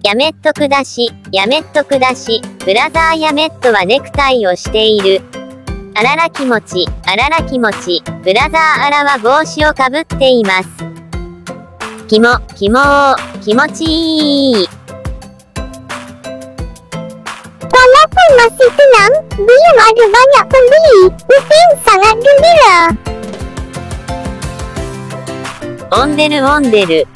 やめっとくだし、やめっとくだし、ブラザーやめっとはネクタイをしている。あらら気持ち、あらら気持ち、ブラザーあらは帽子をかぶっています。気持ちいい。Walaupun masih tenang, belum ada banyak pembeli. Upin sangat gembira. Ondel.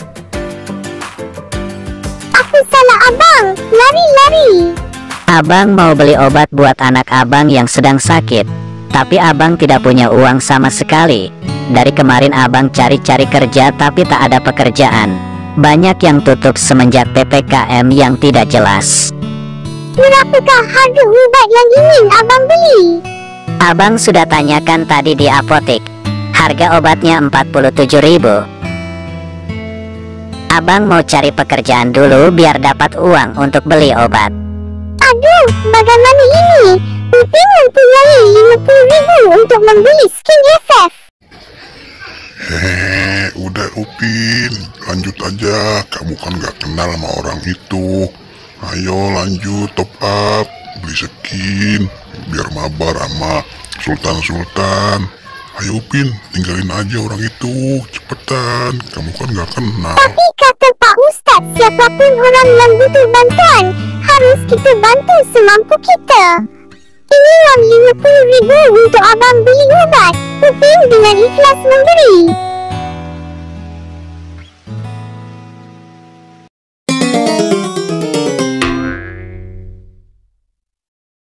Aku salah abang, lari. Abang mau beli obat buat anak abang yang sedang sakit. Tapi abang tidak punya uang sama sekali. Dari kemarin abang cari-cari kerja tapi tak ada pekerjaan. Banyak yang tutup semenjak PPKM yang tidak jelas. Berapakah harga ubat yang ingin abang beli? Abang sudah tanyakan tadi di apotek. Harga obatnya 47.000. Abang mau cari pekerjaan dulu biar dapat uang untuk beli obat. Aduh, bagaimana ini? Upin mempunyai 50.000 untuk membeli skin FF. Udah Upin, lanjut aja. Kamu kan gak kenal sama orang itu. Ayo lanjut top up, beli skin, biar mabar sama Sultan. Ayo Upin, tinggalin aja orang itu, cepetan. Kamu kan gak kenal. Tapi kata Pak Ustadz, siapapun orang yang butuh bantuan, harus kita bantu semampu kita. Ini uang 50.000 untuk abang beli obat. Upin dengan ikhlas memberi.